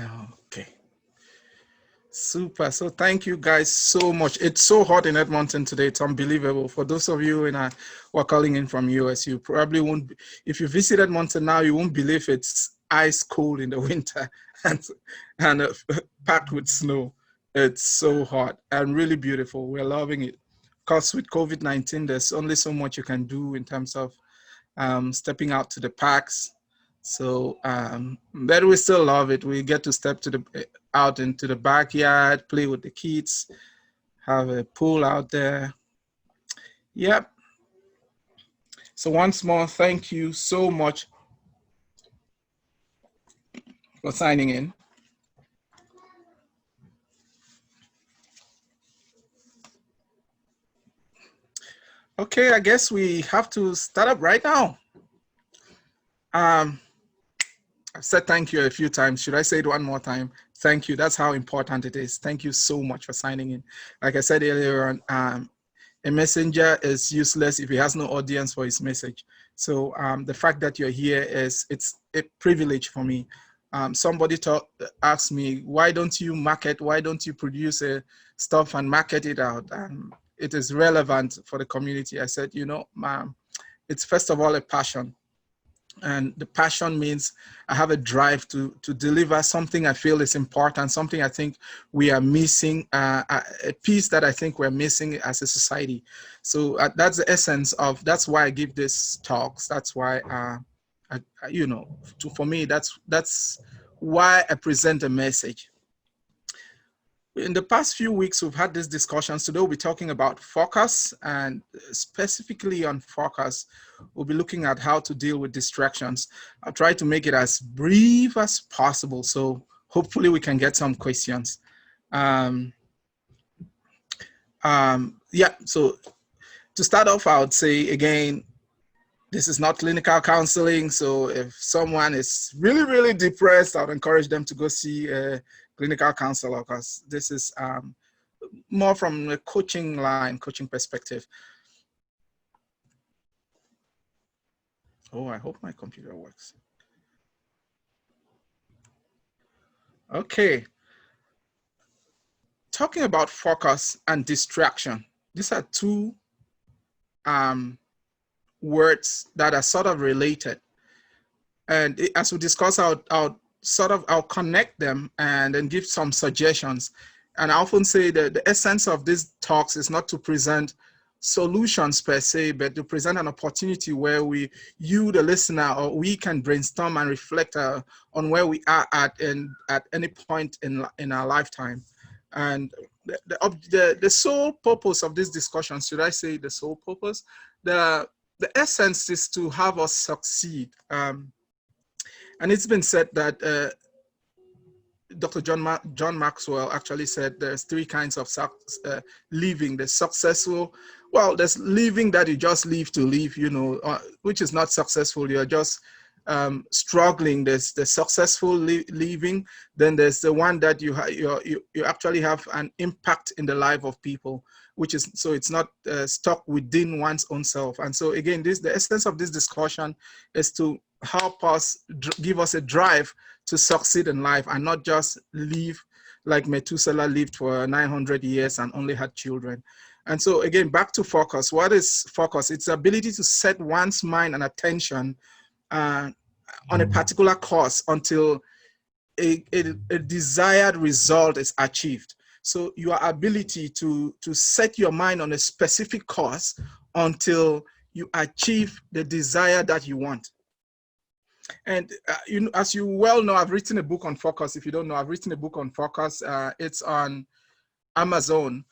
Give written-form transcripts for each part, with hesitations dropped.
Okay. Super. So thank you guys so much. It's so hot in Edmonton today. It's unbelievable. For those of you who are calling in from US, you probably won't, if you visit Edmonton now, you won't believe it's ice cold in the winter and packed with snow. It's so hot and really beautiful. We're loving it. Of course, with COVID-19, there's only so much you can do in terms of stepping out to the parks. So, but we still love it. We get to step out into the backyard, play with the kids, have a pool out there. Yep. So once more, thank you so much for signing in. Okay, I guess we have to start up right now. I've said thank you a few times. Should I say it one more time? Thank you. That's how important it is. Thank you so much for signing in. Like I said earlier on, a messenger is useless if he has no audience for his message. So the fact that you're here it's a privilege for me. Somebody asked me, why don't you market? Why don't you produce stuff and market it out? It is relevant for the community. I said, it's first of all a passion. And the passion means I have a drive to deliver something I feel is important, something I think we are missing, a piece that I think we're missing as a society. So that's the essence of, that's why I give these talks. That's why, for me, that's why I present a message. In the past few weeks, we've had these discussions. Today, we'll be talking about focus, and specifically on focus, we'll be looking at how to deal with distractions. I'll try to make it as brief as possible, so hopefully we can get some questions. So to start off, I would say, again, this is not clinical counseling, so if someone is really, really depressed, I would encourage them to go see a clinical counselor, because this is more from a coaching perspective. Oh, I hope my computer works. Okay. Talking about focus and distraction, these are two words that are sort of related. And as we discuss, I'll connect them and then give some suggestions. And I often say that the essence of these talks is not to present solutions per se, but to present an opportunity where you, the listener, or we can brainstorm and reflect on where we are at any point in our lifetime. And the sole purpose of this discussion, should I say the sole purpose? The essence is to have us succeed. And it's been said that Dr. John Maxwell actually said there's three kinds of living. There's successful, there's living that you just live to live, which is not successful. You're just struggling. There's the successful living. Then there's the one that you actually have an impact in the life of people, which is, so it's not stuck within one's own self. And so again, the essence of this discussion is to help us, give us a drive to succeed in life and not just live like Methuselah lived for 900 years and only had children. And so again, back to focus. What is focus? It's the ability to set one's mind and attention on a particular course until a desired result is achieved. So your ability to set your mind on a specific course until you achieve the desire that you want. And as you well know, I've written a book on focus. If you don't know, I've written a book on focus. It's on Amazon,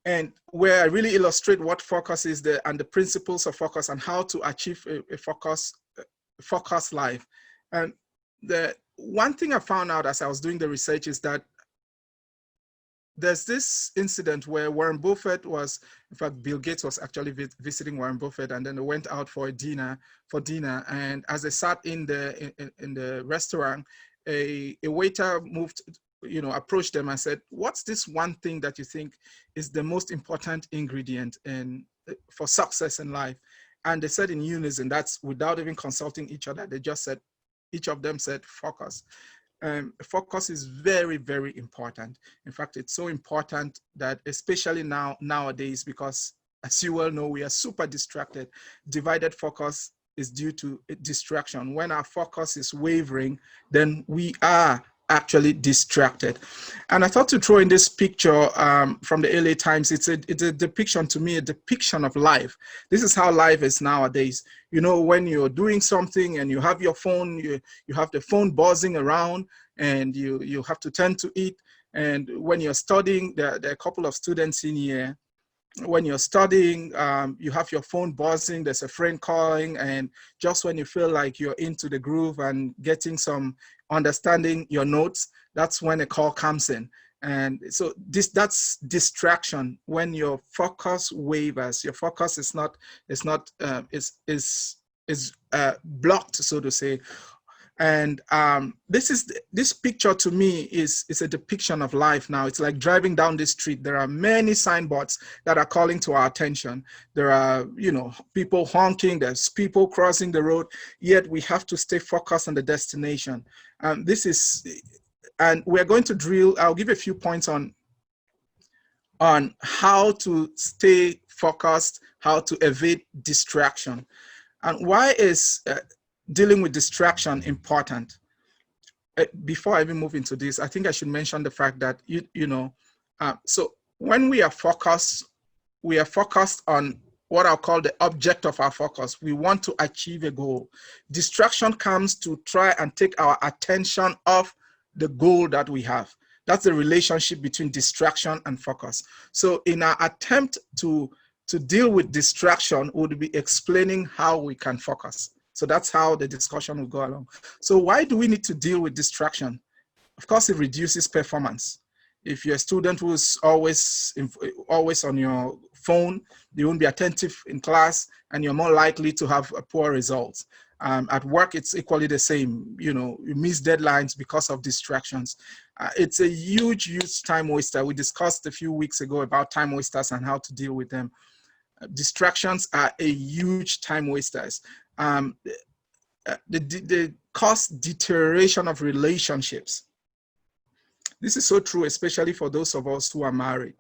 and where I really illustrate what focus is and the principles of focus and how to achieve a focus life. And the one thing I found out as I was doing the research is that there's this incident where Warren Buffett was, in fact, Bill Gates was actually visiting Warren Buffett, and then they went out for dinner. And as they sat in the restaurant, a waiter approached them and said, "What's this one thing that you think is the most important ingredient for success in life?" And they said in unison, that's without even consulting each other. They just said, each of them said, "Focus." Focus is very, very important. In fact, it's so important that especially nowadays, because as you well know, we are super distracted. Divided focus is due to distraction. When our focus is wavering, then we are actually distracted. And I thought to throw in this picture from the LA Times. It's a depiction, to me, a depiction of life. This is how life is nowadays. You know, when you're doing something and you have your phone, you have the phone buzzing around, and you have to tend to it. And when you're studying, there are a couple of students in here. When you're studying, you have your phone buzzing, there's a friend calling, and just when you feel like you're into the groove and getting some understanding your notes, that's when a call comes in. And so that's distraction. When your focus wavers, your focus is blocked, so to say. And this picture, to me, is a depiction of life now. It's like driving down the street. There are many signboards that are calling to our attention. There are, people honking, there's people crossing the road, yet we have to stay focused on the destination. And we're going to drill, I'll give a few points on how to stay focused, how to evade distraction. And why is dealing with distraction important? Before I even move into this, I think I should mention the fact that so when we are focused on what I'll call the object of our focus. We want to achieve a goal. Distraction comes to try and take our attention off the goal that we have. That's the relationship between distraction and focus. So in our attempt to deal with distraction, we'll be explaining how we can focus. So that's how the discussion will go along. So why do we need to deal with distraction? Of course, it reduces performance. If you're a student who's always on your phone, you won't be attentive in class, and you're more likely to have poor results. At work, it's equally the same. You miss deadlines because of distractions. It's a huge, huge time waster. We discussed a few weeks ago about time wasters and how to deal with them. Distractions are a huge time wasters. They cause deterioration of relationships. This is so true, especially for those of us who are married,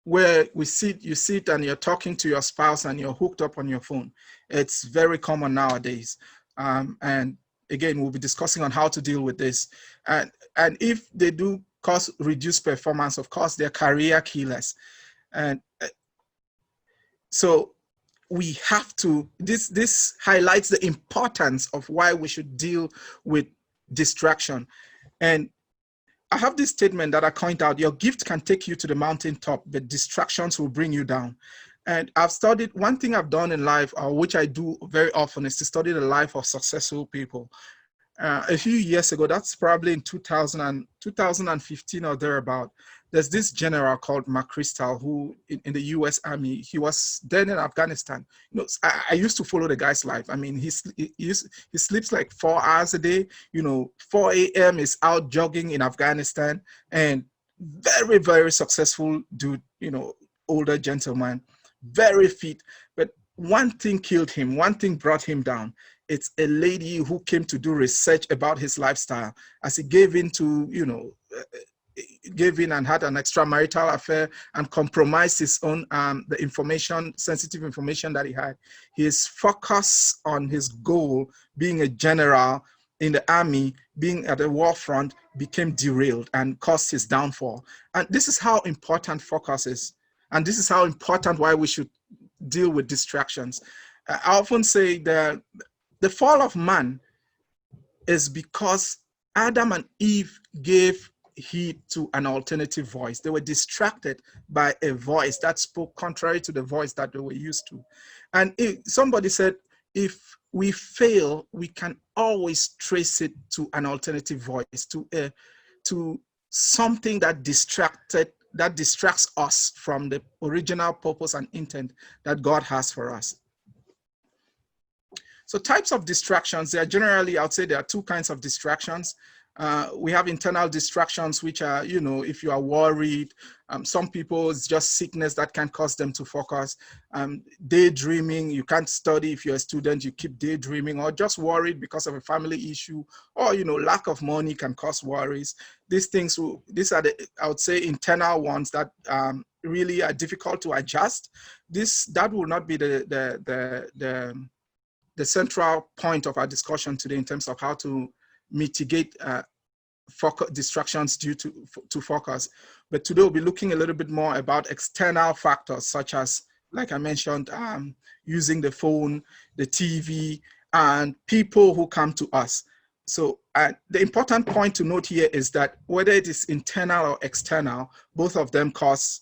where you sit and you're talking to your spouse and you're hooked up on your phone. It's very common nowadays. And again, we'll be discussing on how to deal with this. And if they do cause reduced performance, of course, they're career killers. And so we have to, this highlights the importance of why we should deal with distraction. And I have this statement that I point out: your gift can take you to the mountaintop, but distractions will bring you down. And I've studied, one thing I've done in life, which I do very often, is to study the life of successful people. A few years ago, that's probably in 2015 or thereabout, there's this general called McChrystal who in the US Army, he was then in Afghanistan. I used to follow the guy's life. I mean, he sleeps like 4 hours a day. 4 a.m. is out jogging in Afghanistan, and very, very successful dude, older gentleman, very fit. But one thing killed him, one thing brought him down. It's a lady who came to do research about his lifestyle. As he gave in and had an extramarital affair and compromised his own, sensitive information that he had. His focus on his goal, being a general in the army, being at the war front, became derailed and caused his downfall. And this is how important focus is. And this is how important why we should deal with distractions. I often say that the fall of man is because Adam and Eve gave heed to an alternative voice. They were distracted by a voice that spoke contrary to the voice that they were used to. And somebody said, if we fail, we can always trace it to an alternative voice, to something that distracts us from the original purpose and intent that God has for us. So types of distractions, there are generally, I would say there are two kinds of distractions. We have internal distractions, which are, if you are worried, some people, it's just sickness that can cause them to focus. Daydreaming, you can't study if you're a student, you keep daydreaming, or just worried because of a family issue, or, lack of money can cause worries. These are the, I would say, internal ones that really are difficult to adjust. That will not be the central point of our discussion today in terms of how to mitigate distractions due to focus. But today we'll be looking a little bit more about external factors, such as, like I mentioned, using the phone, the TV, and people who come to us. So the important point to note here is that whether it is internal or external, both of them cause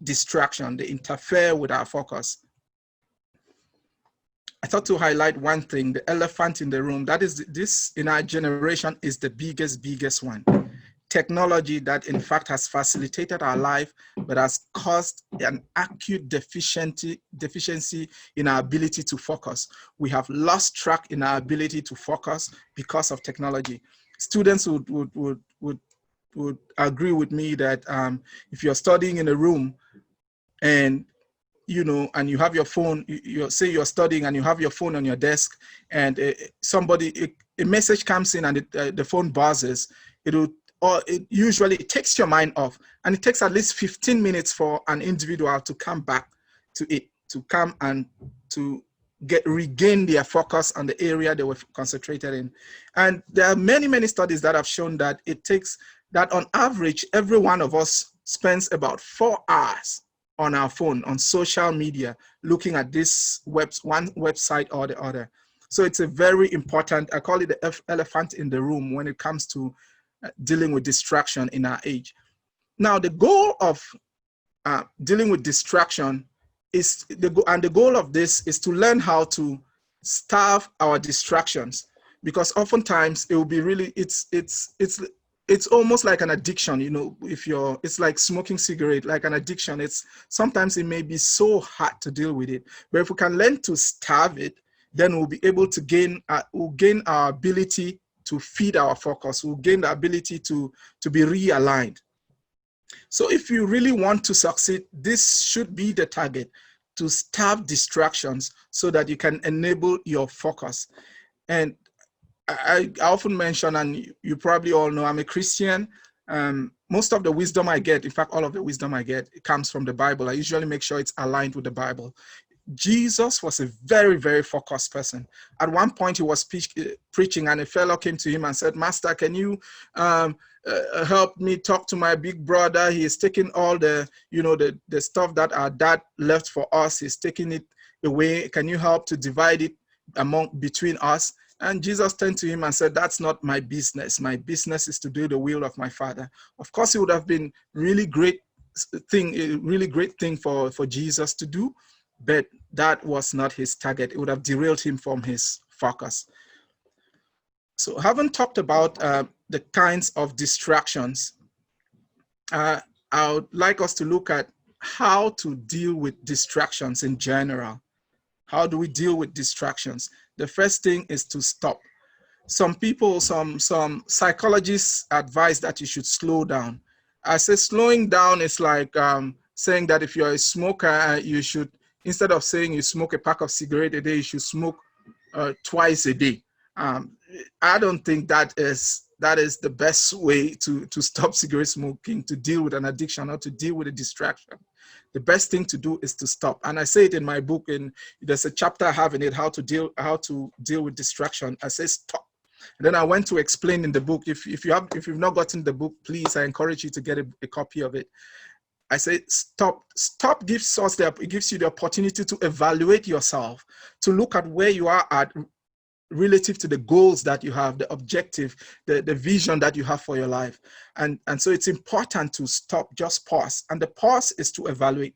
distraction. They interfere with our focus. I thought to highlight one thing, the elephant in the room. That is, this in our generation is the biggest one. Technology that in fact has facilitated our life, but has caused an acute deficiency in our ability to focus. We have lost track in our ability to focus because of technology. Students would agree with me that if you're studying in a room and and you have your phone, you say you're studying and you have your phone on your desk, and a message comes in and the phone buzzes, it usually takes your mind off, and it takes at least 15 minutes for an individual to come back to it, to come and to regain their focus on the area they were concentrated in. And there are many studies that have shown that it takes that on average, every one of us spends about 4 hours on our phone, on social media, looking at one website or the other. So it's a very important, I call it the elephant in the room when it comes to dealing with distraction in our age. Now, the goal of dealing with distraction is, the goal of this is to learn how to starve our distractions, because oftentimes it will be really, it's almost like an addiction, it's like smoking cigarette, like an addiction. Sometimes it may be so hard to deal with it, but if we can learn to starve it, then we'll be able to gain our ability to feed our focus. We'll gain the ability to be realigned. So if you really want to succeed, this should be the target, to starve distractions so that you can enable your focus. And I often mention, and you probably all know, I'm a Christian. Most of the wisdom I get, in fact, all of the wisdom I get, it comes from the Bible. I usually make sure it's aligned with the Bible. Jesus was a very focused person. At one point, he was preaching, and a fellow came to him and said, "Master, can you help me talk to my big brother? He is taking all the stuff that our dad left for us. He's taking it away. Can you help to divide it between us?" And Jesus turned to him and said, "That's not my business. My business is to do the will of my Father." Of course, it would have been a really great thing for Jesus to do, but that was not his target. It would have derailed him from his focus. So, having talked about the kinds of distractions, I would like us to look at how to deal with distractions in general. How do we deal with distractions? The first thing is to stop. Some psychologists advise that you should slow down. I say slowing down is like saying that if you're a smoker, you should, instead of saying you smoke a pack of cigarettes a day, you should smoke twice a day. I don't think that is the best way to stop cigarette smoking, to deal with an addiction or to deal with a distraction. The best thing to do is to stop. And I say it in my book, and there's a chapter I have in it, how to deal with distraction. I say stop. And then I went to explain in the book. If you've not gotten the book, please, I encourage you to get a copy of it. I say stop. Stop gives you the opportunity to evaluate yourself, to look at where you are at relative to the goals that you have, the objective, the vision that you have for your life. And so it's important to stop, just pause. And the pause is to evaluate,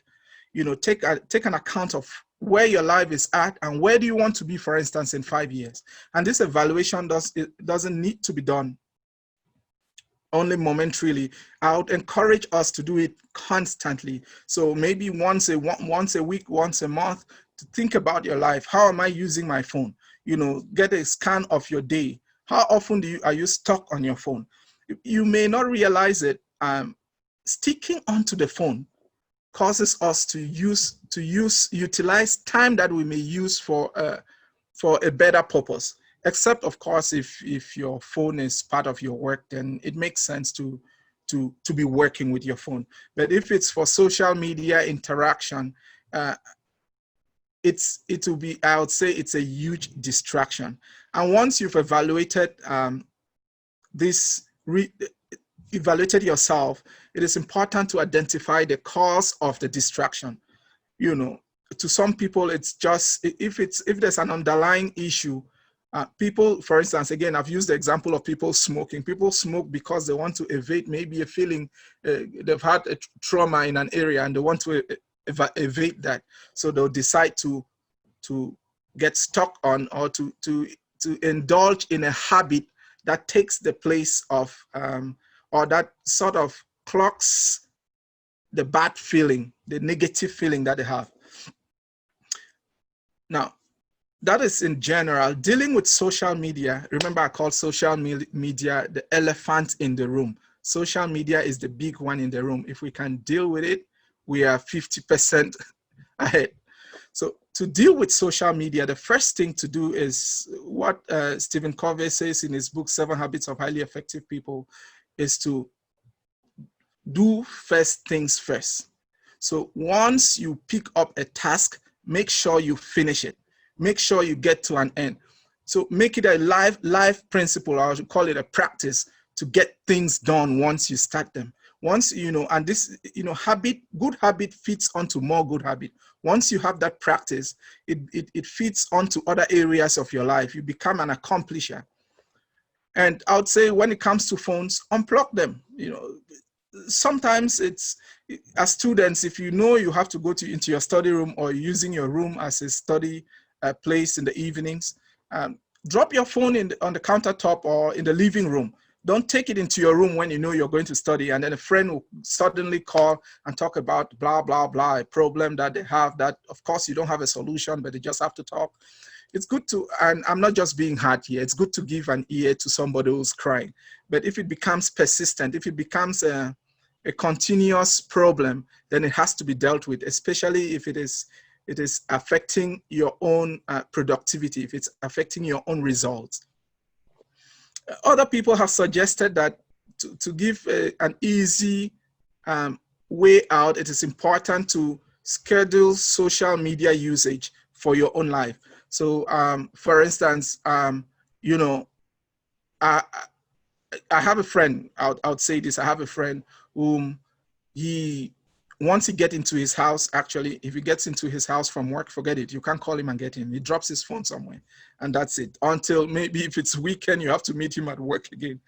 take an account of where your life is at and where do you want to be, for instance, in 5 years. And this evaluation doesn't need to be done only momentarily. I would encourage us to do it constantly. So maybe once a week, once a month, to think about your life. How am I using my phone? Get a scan of your day. How often are you stuck on your phone? You may not realize it. Sticking onto the phone causes us to utilize time that we may use for a better purpose. Except, of course, if your phone is part of your work, then it makes sense to be working with your phone. But if it's for social media interaction, it will be, I would say, it's a huge distraction. And once you've evaluated evaluated yourself, it is important to identify the cause of the distraction. To some people, it's just, if there's an underlying issue, people, for instance, again, I've used the example of people smoking. People smoke because they want to evade maybe a feeling, they've had a trauma in an area and they want to evade that. So they'll decide to get stuck on, or to indulge in a habit that takes the place of, or that sort of clocks the bad feeling, the negative feeling that they have. Now, that is in general. Dealing with social media, remember I called social media the elephant in the room. Social media is the big one in the room. If we can deal with it, we are 50% ahead. So to deal with social media, the first thing to do is what Stephen Covey says in his book, 7 Habits of Highly Effective People, is to do first things first. So once you pick up a task, make sure you finish it. Make sure you get to an end. So make it a life principle, or I would call it a practice, to get things done once you start them. Once, and this, good habit feeds onto more good habit. Once you have that practice, it feeds onto other areas of your life. You become an accomplisher. And I would say when it comes to phones, unplug them. Sometimes it's, as students, if you have to go into your study room, or using your room as a study place in the evenings, drop your phone on the countertop or in the living room. Don't take it into your room when you know you're going to study, and then a friend will suddenly call and talk about blah, blah, blah, a problem that they have that, of course, you don't have a solution, but they just have to talk. It's good to, and I'm not just being hard here, it's good to give an ear to somebody who's crying. But if it becomes persistent, if it becomes a continuous problem, then it has to be dealt with, especially if it is affecting your own productivity, if it's affecting your own results. Other people have suggested that to give an easy way out, it is important to schedule social media usage for your own life. So, for instance, I have a friend, I would say this, I have a friend whom once he gets into his house, actually, if he gets into his house from work, forget it. You can't call him and get him. He drops his phone somewhere, and that's it. Until maybe if it's weekend, you have to meet him at work again.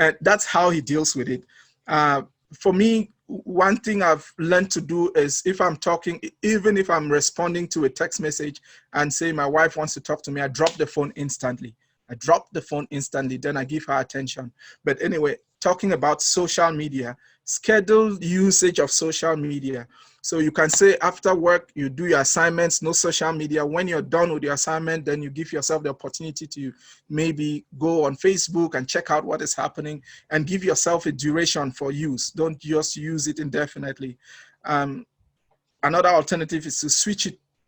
And that's how he deals with it. For me, one thing I've learned to do is, if I'm talking, even if I'm responding to a text message and say my wife wants to talk to me, I drop the phone instantly. Then I give her attention. But anyway, talking about social media, schedule usage of social media. So you can say after work, you do your assignments, no social media. When you're done with your assignment, then you give yourself the opportunity to maybe go on Facebook and check out what is happening, and give yourself a duration for use. Don't just use it indefinitely. Another alternative is to switch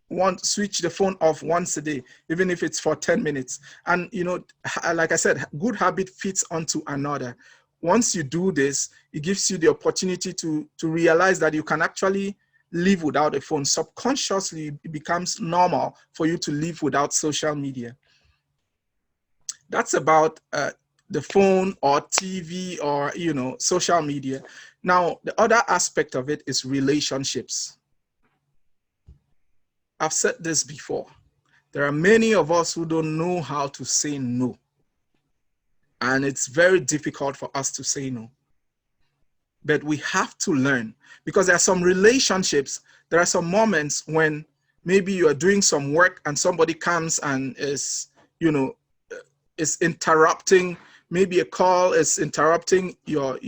the phone off once a day, even if it's for 10 minutes. And, like I said, good habit fits onto another. Once you do this, it gives you the opportunity to realize that you can actually live without a phone. Subconsciously, it becomes normal for you to live without social media. That's about the phone or TV or, social media. Now, the other aspect of it is relationships. I've said this before. There are many of us who don't know how to say no. And it's very difficult for us to say no. But we have to learn, because there are some relationships, there are some moments when maybe you are doing some work and somebody comes and is interrupting, maybe a call is interrupting your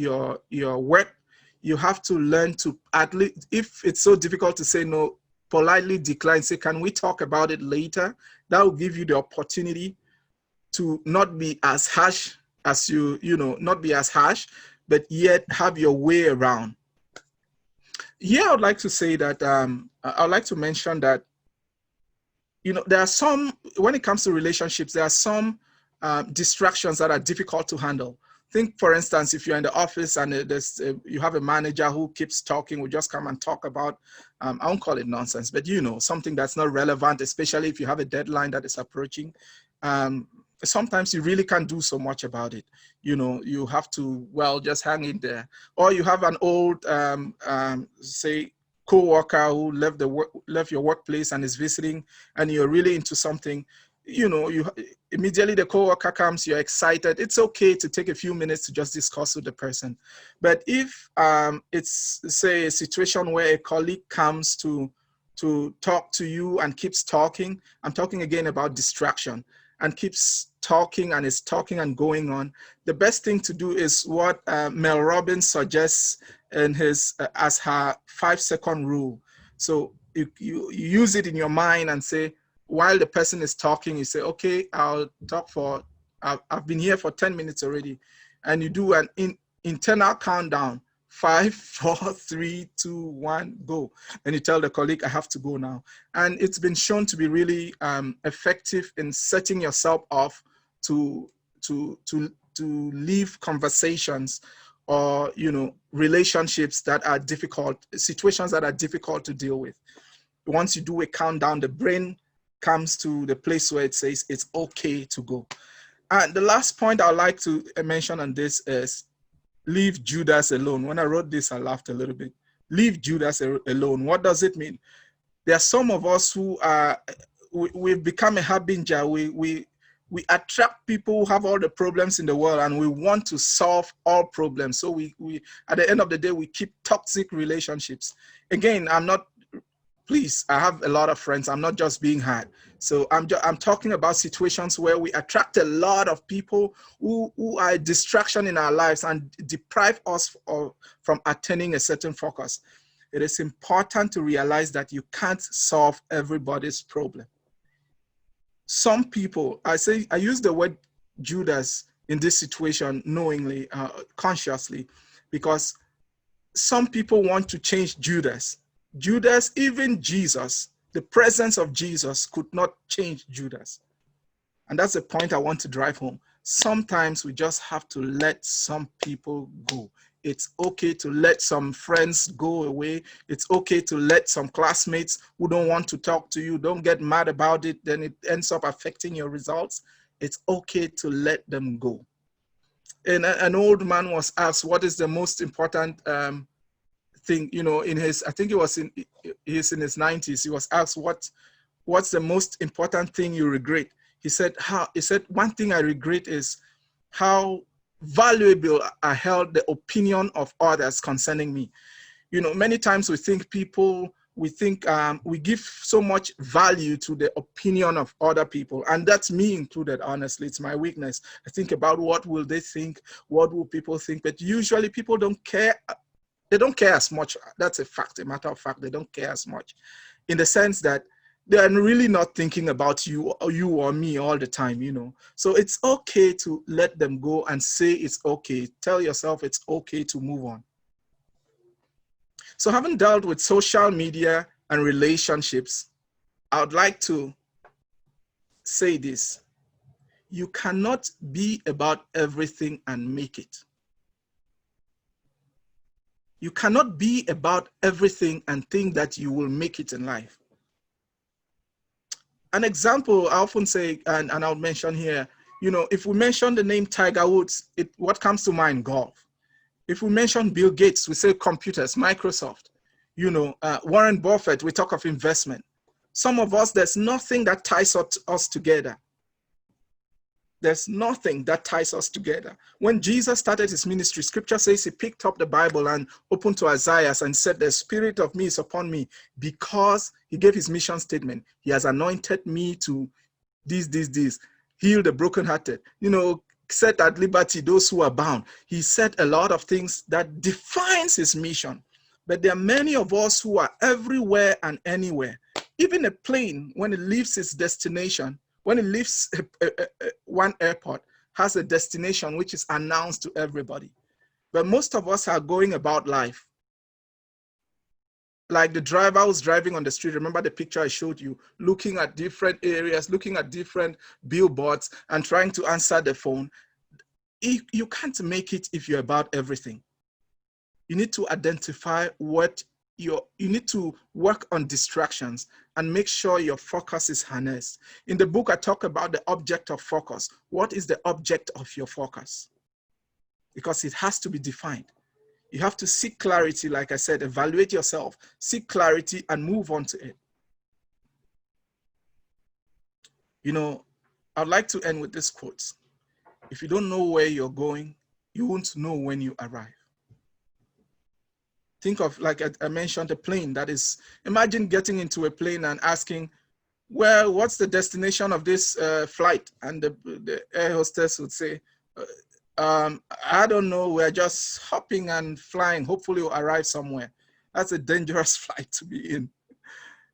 work. You have to learn to, at least, if it's so difficult to say no, politely decline, say, can we talk about it later? That will give you the opportunity to not be as harsh as not be as harsh, but yet have your way around. Here, I would like to say that I would like to mention that, there are some, when it comes to relationships, there are some distractions that are difficult to handle. Think, for instance, if you're in the office and you have a manager who keeps talking, will just come and talk about, I won't call it nonsense, but something that's not relevant, especially if you have a deadline that is approaching. Sometimes you really can't do so much about it. You have to, just hang in there. Or you have an old, say, co-worker who left your workplace and is visiting, and you're really into something. You immediately the co-worker comes, you're excited. It's okay to take a few minutes to just discuss with the person. But if it's, say, a situation where a colleague comes to talk to you and keeps talking, I'm talking again about distraction, and keeps talking and is talking and going on, the best thing to do is what Mel Robbins suggests in his as her 5-second rule. So you use it in your mind and say, while the person is talking, you say, okay, I've been here for 10 minutes already. And you do an internal countdown, 5, 4, 3, 2, 1, go. And you tell the colleague, I have to go now. And it's been shown to be really effective in setting yourself off to leave conversations or, relationships that are difficult, situations that are difficult to deal with. Once you do a countdown, the brain comes to the place where it says it's okay to go. And the last point I'd like to mention on this is leave Judas alone. When I wrote this, I laughed a little bit. Leave Judas alone. What does it mean? There are some of us who we've become a harbinger. We attract people who have all the problems in the world, and we want to solve all problems. So we at the end of the day, we keep toxic relationships. Again, please, I have a lot of friends. I'm not just being hard. So I'm talking about situations where we attract a lot of people who are a distraction in our lives and deprive us from attaining a certain focus. It is important to realize that you can't solve everybody's problem. Some people, I use the word Judas in this situation knowingly, consciously, because some people want to change Judas. Judas, even Jesus, the presence of Jesus could not change Judas. And that's the point I want to drive home. Sometimes we just have to let some people go. It's okay to let some friends go away. It's okay to let some classmates who don't want to talk to you, don't get mad about it, then it ends up affecting your results. It's okay to let them go. And an old man was asked, what is the most important thing, in his, I think he's in his 90s. He was asked, what's the most important thing you regret? He said, one thing I regret is how valuable I held the opinion of others concerning me. Many times we think we give so much value to the opinion of other people, and that's me included. Honestly, it's my weakness. I think about what will they think, what will people think, but usually people don't care. They don't care as much. That's a fact, a matter of fact. They don't care as much, in the sense that they are really not thinking about you or me all the time, So it's okay to let them go and say it's okay. Tell yourself it's okay to move on. So having dealt with social media and relationships, I would like to say this. You cannot be about everything and make it. You cannot be about everything and think that you will make it in life. An example I often say, and I'll mention here, if we mention the name Tiger Woods, what comes to mind? Golf. If we mention Bill Gates, we say computers, Microsoft. Warren Buffett, we talk of investment. Some of us, there's nothing that ties us together. There's nothing that ties us together. When Jesus started his ministry, scripture says he picked up the Bible and opened to Isaiah and said, the Spirit of me is upon me, because he gave his mission statement. He has anointed me to this, heal the brokenhearted, set at liberty those who are bound. He said a lot of things that defines his mission. But there are many of us who are everywhere and anywhere. Even a plane, when it leaves its destination, when it leaves one airport, has a destination which is announced to everybody. But most of us are going about life like the driver who's driving on the street. Remember the picture I showed you, looking at different areas, looking at different billboards and trying to answer the phone. You can't make it if you're about everything. You need to identify what you need to work on distractions and make sure your focus is harnessed. In the book, I talk about the object of focus. What is the object of your focus? Because it has to be defined. You have to seek clarity, like I said, evaluate yourself, seek clarity and move on to it. You know, I'd like to end with this quote. If you don't know where you're going, you won't know when you arrive. Think of, like I mentioned, a plane. That is, imagine getting into a plane and asking, well, what's the destination of this flight? And the air hostess would say, I don't know, we're just hopping and flying. Hopefully we'll arrive somewhere. That's a dangerous flight to be in.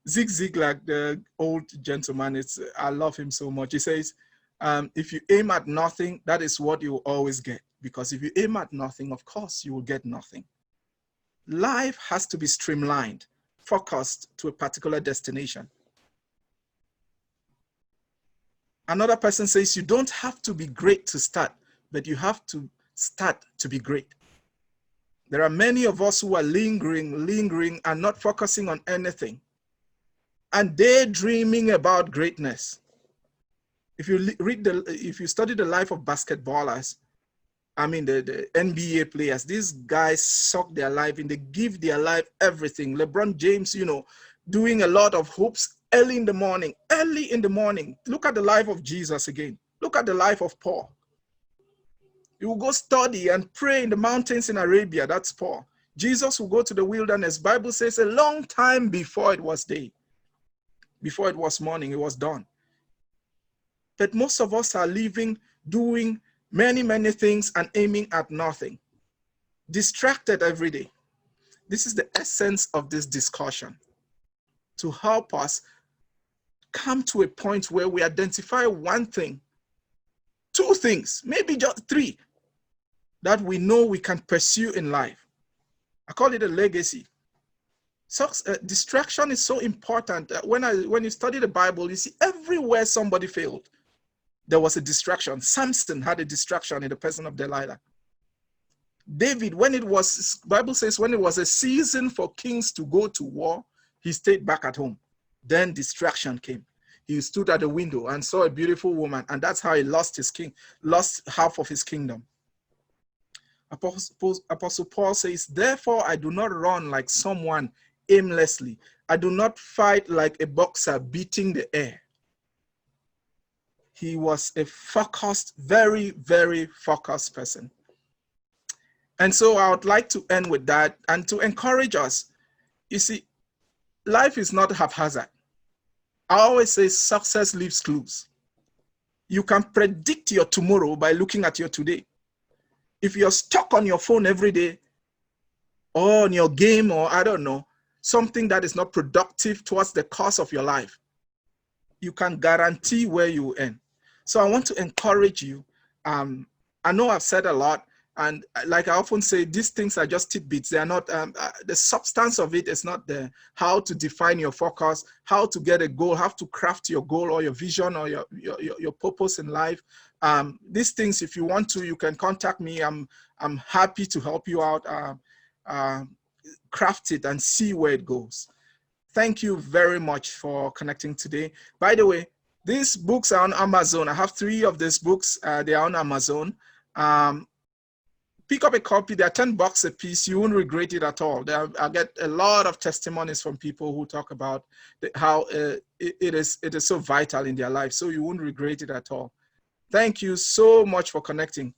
Zig Ziglar, the old gentleman, I love him so much. He says, if you aim at nothing, that is what you will always get. Because if you aim at nothing, of course, you will get nothing. Life has to be streamlined, focused to a particular destination. Another person says, you don't have to be great to start, but you have to start to be great. There are many of us who are lingering and not focusing on anything and daydreaming about greatness. If you study the life of basketballers, I mean, the NBA players, these guys suck their life in, they give their life everything. LeBron James, you know, doing a lot of hoops early in the morning. Look at the life of Jesus again. Look at the life of Paul. You will go study and pray in the mountains in Arabia. That's Paul. Jesus will go to the wilderness. Bible says a long time before it was day. Before it was morning, it was dawn. But most of us are living, doing many things and aiming at nothing. Distracted every day. This is the essence of this discussion, to help us come to a point where we identify one thing, two things, maybe just three, that we know we can pursue in life. I call it a legacy. So, distraction is so important. When you study the Bible, you see everywhere somebody failed, there was a distraction. Samson had a distraction in the person of Delilah. David, Bible says when it was a season for kings to go to war, he stayed back at home. Then distraction came. He stood at the window and saw a beautiful woman, and that's how he lost half of his kingdom. Apostle Paul says, therefore I do not run like someone aimlessly. I do not fight like a boxer beating the air. He was a focused, very focused person. And so I would like to end with that and to encourage us. You see, life is not haphazard. I always say success leaves clues. You can predict your tomorrow by looking at your today. If you're stuck on your phone every day or on your game or I don't know, something that is not productive towards the course of your life, you can guarantee where you will end. So I want to encourage you. I know I've said a lot, and like I often say, these things are just tidbits. They are not, the substance of it is not there. How to define your focus, how to get a goal, how to craft your goal or your vision or your purpose in life. These things, if you want to, you can contact me. I'm happy to help you out, craft it and see where it goes. Thank you very much for connecting today. By the way, these books are on Amazon. I have 3 of these books. They are on Amazon. Pick up a copy. They're $10 a piece. You won't regret it at all. I get a lot of testimonies from people who talk about how it is so vital in their life. So you won't regret it at all. Thank you so much for connecting.